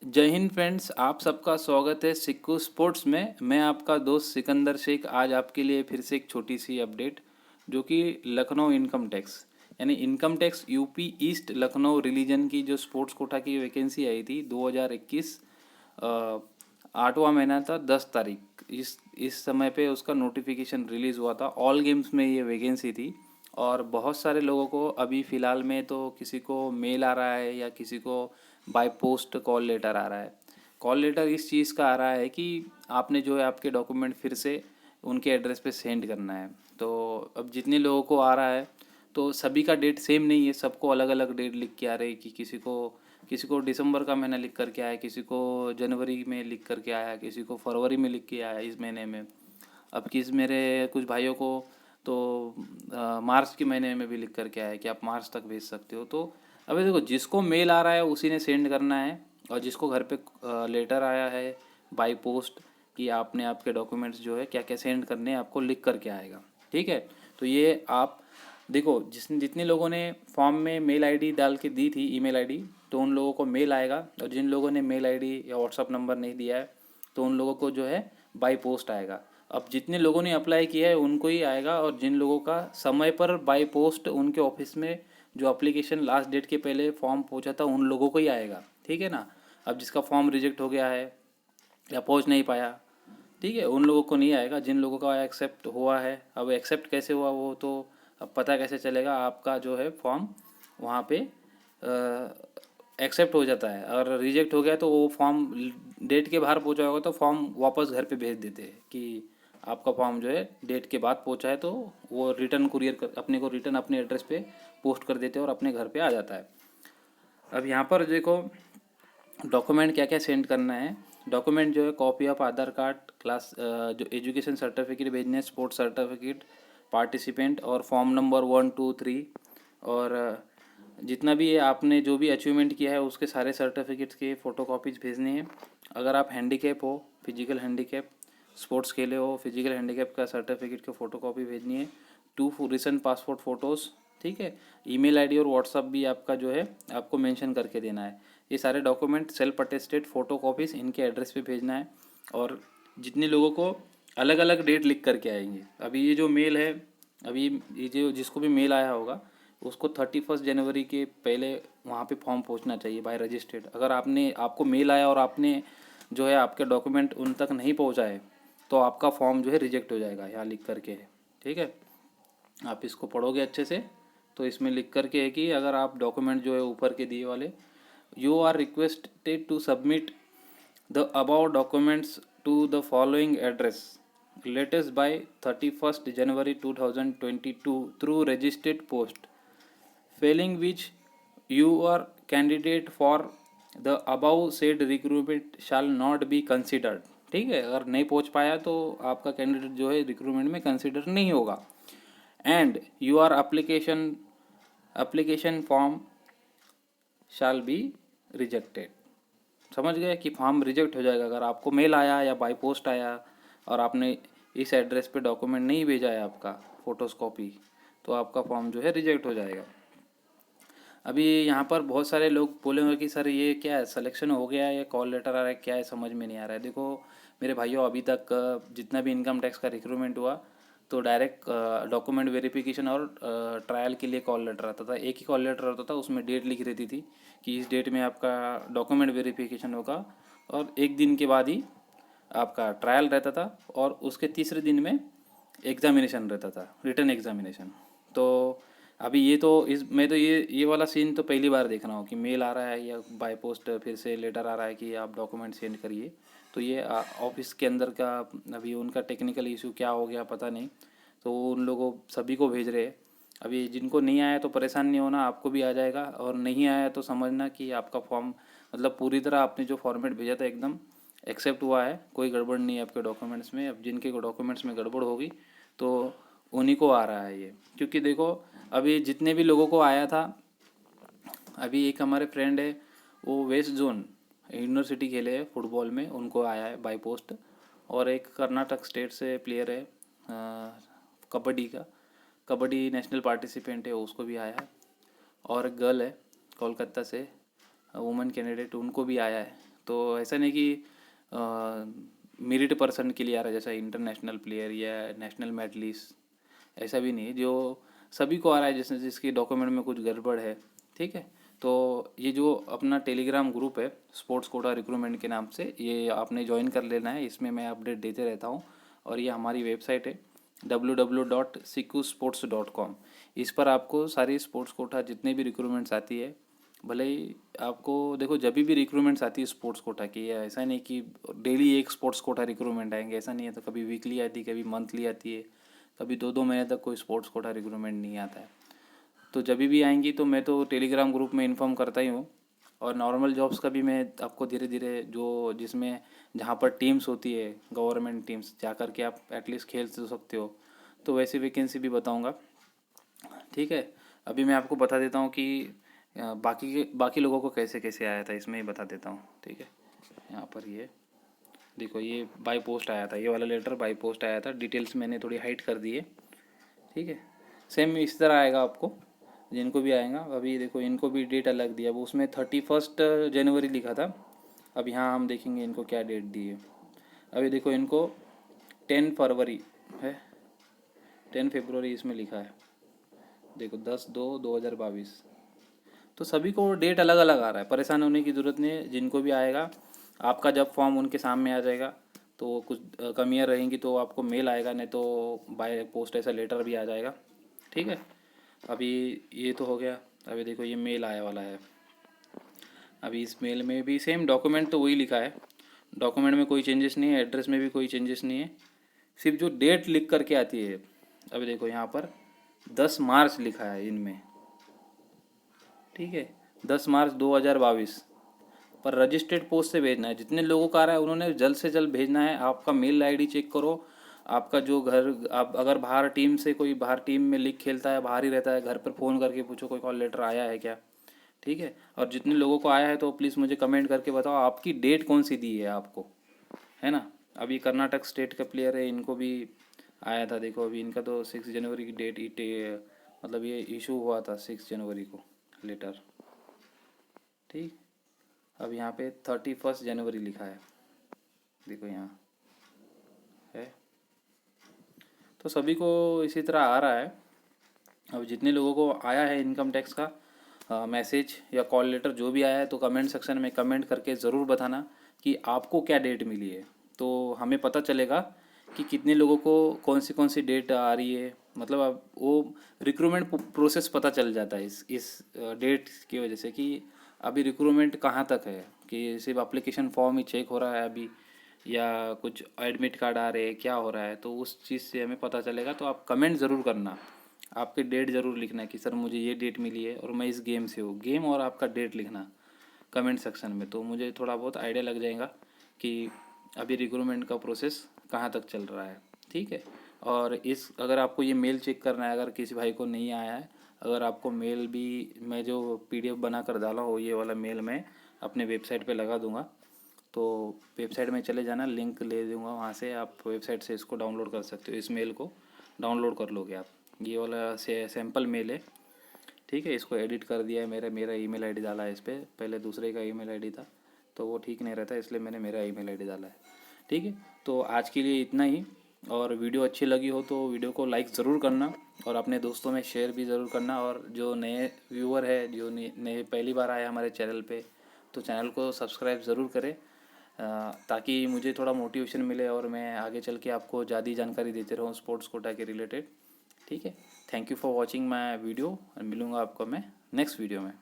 जय हिंद फ्रेंड्स, आप सबका स्वागत है सिक्कू स्पोर्ट्स में। मैं आपका दोस्त सिकंदर शेख आज आपके लिए फिर से एक छोटी सी अपडेट जो कि लखनऊ इनकम टैक्स यानी income tax UP east Lucknow religion की जो स्पोर्ट्स कोटा की वैकेंसी आई थी 2021 आठवां महीना था 10 तारीख। इस समय पे उसका नोटिफिकेशन रिलीज़ हुआ था। ऑल गेम्स में ये वैकेंसी थी और बहुत सारे लोगों को अभी फ़िलहाल में तो किसी को मेल आ रहा है या किसी को बाय पोस्ट कॉल लेटर आ रहा है। कॉल लेटर इस चीज़ का आ रहा है कि आपने जो है आपके डॉक्यूमेंट फिर से उनके एड्रेस पे सेंड करना है। तो अब जितने लोगों को आ रहा है तो सभी का डेट सेम नहीं है, सबको अलग अलग डेट लिख के आ रही है कि किसी को दिसंबर का महीना लिख करके आया, किसी को जनवरी में लिख करके आया, किसी को फरवरी में लिख के आया इस महीने में। अब मेरे कुछ भाइयों को तो मार्च के महीने में भी लिख करके आया कि आप मार्च तक भेज सकते हो। तो अभी देखो, जिसको मेल आ रहा है उसी ने सेंड करना है और जिसको घर पे लेटर आया है बाय पोस्ट कि आपने आपके डॉक्यूमेंट्स जो है क्या क्या सेंड करने हैं आपको लिख करके आएगा। ठीक है। तो ये आप देखो, जितने लोगों ने फॉर्म में मेल आईडी डाल के दी थी, ईमेल आईडी, तो उन लोगों को मेल आएगा। और जिन लोगों ने मेल आईडी या व्हाट्सअप नंबर नहीं दिया है तो उन लोगों को जो है बाय पोस्ट आएगा। अब जितने लोगों ने अप्लाई किया है उनको ही आएगा, और जिन लोगों का समय पर बाय पोस्ट उनके ऑफिस में जो एप्लीकेशन लास्ट डेट के पहले फॉर्म पहुंचा था उन लोगों को ही आएगा। ठीक है ना। अब जिसका फॉर्म रिजेक्ट हो गया है या पहुंच नहीं पाया, ठीक है, उन लोगों को नहीं आएगा। जिन लोगों का एक्सेप्ट हुआ है, अब एक्सेप्ट कैसे हुआ वो तो अब पता कैसे चलेगा। आपका जो है फॉर्म वहाँ पे एक्सेप्ट हो जाता है, और रिजेक्ट हो गया तो वो फॉर्म डेट के बाहर पहुंचा होगा तो फॉर्म वापस घर पे भेज देते हैं कि आपका फॉर्म जो है डेट के बाद पहुंचा है। तो वो रिटर्न कुरियर अपने को रिटर्न अपने एड्रेस पे पोस्ट कर देते हैं और अपने घर पे आ जाता है। अब यहाँ पर देखो, डॉक्यूमेंट क्या क्या सेंड करना है। डॉक्यूमेंट जो है copy of Aadhaar card, class जो एजुकेशन सर्टिफिकेट भेजने हैं, स्पोर्ट्स सर्टिफिकेट, पार्टिसिपेंट और फॉर्म नंबर 1 2 3। और जितना भी आपने जो भी अचीवमेंट किया है उसके सारे सर्टिफिकेट्स के फ़ोटो कॉपीज भेजनी है। अगर आप हैंडीकैप हो, फिजिकल हैंडीकैप, स्पोर्ट्स खेले हो, फिजिकल हैंडीकैप का सर्टिफिकेट की फ़ोटो कॉपी भेजनी है। 2 रिसेंट पासपोर्ट फ़ोटोज़। ठीक है। ईमेल आईडी और व्हाट्सअप भी आपका जो है आपको मेंशन करके देना है। ये सारे document self attested photo copies इनके एड्रेस पे भेजना है। और जितने लोगों को अलग अलग डेट लिख करके आएंगे, अभी ये जो मेल है, अभी ये जो जिसको भी मेल आया होगा उसको 31 जनवरी के पहले वहाँ पे फॉर्म पहुँचना चाहिए बाय रजिस्ट्रेड। अगर आपको मेल आया और आपने जो है आपके डॉक्यूमेंट उन तक नहीं पहुँचाए तो आपका फॉर्म जो है रिजेक्ट हो जाएगा, यहाँ लिख करके है। ठीक है। आप इसको पढ़ोगे अच्छे से तो इसमें लिख करके है कि अगर आप डॉक्यूमेंट जो है ऊपर के दिए वाले, you are requested to submit the above documents to the following address latest by 31 January 2022 through registered post, failing which you are candidate for the above said recruitment shall not be considered। ठीक है। अगर नहीं पहुंच पाया तो आपका candidate जो है रिक्रूटमेंट में कंसिडर नहीं होगा। And your application form shall be rejected. समझ गए कि फॉर्म रिजेक्ट हो जाएगा अगर आपको मेल आया या बाय पोस्ट आया और आपने इस एड्रेस पे डॉक्यूमेंट नहीं भेजा है आपका फोटोस कॉपी, तो आपका फॉर्म जो है रिजेक्ट हो जाएगा। अभी यहाँ पर बहुत सारे लोग बोलेंगे कि सर ये क्या है, सिलेक्शन हो गया है या कॉल लेटर आ रहा है, क्या है समझ में नहीं आ रहा है। देखो मेरे भाइयों, अभी तक जितना भी इनकम टैक्स का रिक्रूटमेंट हुआ तो डायरेक्ट डॉक्यूमेंट वेरिफिकेशन और ट्रायल के लिए कॉल लेटर आता था। एक ही कॉल लेटर आता था, उसमें डेट लिखी रहती थी कि इस डेट में आपका डॉक्यूमेंट वेरिफिकेशन होगा, और एक दिन के बाद ही आपका ट्रायल रहता था, और उसके तीसरे दिन में एग्ज़ामिनेशन रहता था, रिटर्न एग्ज़ामिनेशन। तो अभी ये तो इस मैं तो ये वाला सीन तो पहली बार देख रहा हूँ कि मेल आ रहा है या बाय पोस्ट फिर से लेटर आ रहा है कि आप डॉक्यूमेंट सेंड करिए। तो ये ऑफिस के अंदर का अभी उनका टेक्निकल इशू क्या हो गया पता नहीं, तो उन लोगों सभी को भेज रहे हैं। अभी जिनको नहीं आया तो परेशान नहीं होना, आपको भी आ जाएगा, और नहीं आया तो समझना कि आपका फॉर्म मतलब पूरी तरह आपने जो फॉर्मेट भेजा था एकदम एक्सेप्ट हुआ है, कोई गड़बड़ नहीं है आपके डॉक्यूमेंट्स में। अब जिनके डॉक्यूमेंट्स में गड़बड़ होगी तो उन्हीं को आ रहा है ये। क्योंकि देखो, अभी जितने भी लोगों को आया था, अभी एक हमारे फ्रेंड है, वो वेस्ट जोन यूनिवर्सिटी खेले है फुटबॉल में, उनको आया है बाय पोस्ट। और एक कर्नाटक स्टेट से प्लेयर है कबड्डी का, कबड्डी नेशनल पार्टिसिपेंट है, उसको भी आया है। और एक गर्ल है कोलकाता से, वुमेन कैंडिडेट, उनको भी आया है। तो ऐसा नहीं कि मेरिट पर्सन के लिए आ रहा है, जैसा इंटरनेशनल प्लेयर या नेशनल मेडलिस्ट, ऐसा भी नहीं है। जो सभी को आ रहा है जिसने जिसके डॉक्यूमेंट में कुछ गड़बड़ है, ठीक है। तो ये जो अपना टेलीग्राम ग्रुप है स्पोर्ट्स कोटा रिक्रूटमेंट के नाम से, ये आपने ज्वाइन कर लेना है। इसमें मैं अपडेट देते रहता हूँ। और ये हमारी वेबसाइट है www.sikusports.com। इस पर आपको सारी स्पोर्ट्स कोटा जितने भी रिक्रूटमेंट्स आती है, भले ही आपको देखो जब भी रिक्रूटमेंट्स आती है स्पोर्ट्स कोटा की, या ऐसा नहीं कि डेली एक स्पोर्ट्स कोटा रिक्रूटमेंट आएंगे, ऐसा नहीं है। तो कभी वीकली आती है, कभी मंथली आती है, कभी 2-2 महीने तक कोई स्पोर्ट्स कोटा रिक्रूटमेंट नहीं आता है। तो जब भी आएंगी तो मैं तो टेलीग्राम ग्रुप में इन्फॉर्म करता ही हूँ। और नॉर्मल जॉब्स का भी मैं आपको धीरे धीरे जो जिसमें जहाँ पर टीम्स होती है, गवर्नमेंट टीम्स, जा कर के आप एटलीस्ट खेल तो सकते हो, तो वैसी वैकेंसी भी बताऊँगा, ठीक है। अभी मैं आपको बता देता हूँ कि बाकी लोगों को कैसे कैसे आया था, इसमें ही बता देता हूँ, ठीक है। यहाँ पर ये देखो, ये बाय पोस्ट आया था, ये वाला लेटर बाय पोस्ट आया था। डिटेल्स मैंने थोड़ी हाइड कर दी है, ठीक है। सेम इस तरह आएगा आपको जिनको भी आएगा। अभी देखो इनको भी डेट अलग दिया, वो उसमें 31 जनवरी लिखा था। अब यहाँ हम देखेंगे इनको क्या डेट दी है। अभी देखो इनको 10 फरवरी है, 10 फरवरी इसमें लिखा है। देखो 10/2/2022। तो सभी को डेट अलग अलग आ रहा है, परेशान होने की ज़रूरत नहीं है। जिनको भी आएगा, आपका जब फॉर्म उनके सामने आ जाएगा तो कुछ कमियां रहेंगी तो आपको मेल आएगा, नहीं तो बाय पोस्ट ऐसा लेटर भी आ जाएगा, ठीक है। अभी ये तो हो गया। अभी देखो ये मेल आया वाला है। अभी इस मेल में भी सेम डॉक्यूमेंट तो वही लिखा है, डॉक्यूमेंट में कोई चेंजेस नहीं है, एड्रेस में भी कोई चेंजेस नहीं है, सिर्फ जो डेट लिख करके आती है। अभी देखो यहाँ पर 10 मार्च लिखा है इनमें, ठीक है, 10 मार्च 2022। पर रजिस्टर्ड पोस्ट से भेजना है। जितने लोगों का आ रहा है उन्होंने जल्द से जल्द भेजना है। आपका मेल आईडी चेक करो, आपका जो घर, आप अगर बाहर टीम से कोई बाहर टीम में लीग खेलता है, बाहर ही रहता है, घर पर फ़ोन करके पूछो कोई कॉल लेटर आया है क्या, ठीक है। और जितने लोगों को आया है तो प्लीज़ मुझे कमेंट करके बताओ आपकी डेट कौन सी दी है आपको, है ना। अभी कर्नाटक स्टेट का प्लेयर है, इनको भी आया था। देखो अभी इनका तो 6 जनवरी की डेट मतलब ये इशू हुआ था 6 जनवरी को लेटर, ठीक। अब यहाँ पे 31 जनवरी लिखा है, देखो यहाँ है। तो सभी को इसी तरह आ रहा है। अब जितने लोगों को आया है इनकम टैक्स का मैसेज या कॉल लेटर जो भी आया है, तो कमेंट सेक्शन में कमेंट करके ज़रूर बताना कि आपको क्या डेट मिली है। तो हमें पता चलेगा कि कितने लोगों को कौन सी डेट आ रही है। मतलब अब वो रिक्रूटमेंट प्रोसेस पता चल जाता है इस डेट की वजह से, कि अभी रिक्रूटमेंट कहाँ तक है, कि सिर्फ एप्लीकेशन फॉर्म ही चेक हो रहा है अभी, या कुछ एडमिट कार्ड आ रहे हैं, क्या हो रहा है। तो उस चीज़ से हमें पता चलेगा। तो आप कमेंट ज़रूर करना, आपकी डेट ज़रूर लिखना कि सर मुझे ये डेट मिली है और मैं इस गेम से हूँ, गेम और आपका डेट लिखना कमेंट सेक्शन में। तो मुझे थोड़ा बहुत आइडिया लग जाएगा कि अभी रिक्रूटमेंट का प्रोसेस कहाँ तक चल रहा है, ठीक है। और इस अगर आपको ये मेल चेक करना है, अगर किसी भाई को नहीं आया है, अगर आपको मेल भी, मैं जो PDF बना कर डाला हो ये वाला मेल मैं अपने वेबसाइट पे लगा दूंगा। तो वेबसाइट में चले जाना, लिंक ले दूंगा, वहाँ से आप वेबसाइट से इसको डाउनलोड कर सकते हो। इस मेल को डाउनलोड कर लोगे आप, ये वाला सैम्पल मेल है, ठीक है। इसको एडिट कर दिया है, मेरा ईमेल आईडी डाला है इस पर, पहले दूसरे का ईमेल आईडी था तो वो ठीक नहीं रहता, इसलिए मैंने मेरा ईमेल आईडी डाला है, ठीक है। तो आज के लिए इतना ही। और वीडियो अच्छी लगी हो तो वीडियो को लाइक ज़रूर करना और अपने दोस्तों में शेयर भी ज़रूर करना। और जो नए व्यूअर है, जो नए पहली बार आए हमारे चैनल पे, तो चैनल को सब्सक्राइब ज़रूर करें, ताकि मुझे थोड़ा मोटिवेशन मिले और मैं आगे चल के आपको ज़्यादा जानकारी देते रहूँ स्पोर्ट्स कोटा के रिलेटेड, ठीक है। Thank you for watching my video, और मिलूँगा आपको मैं नेक्स्ट वीडियो में।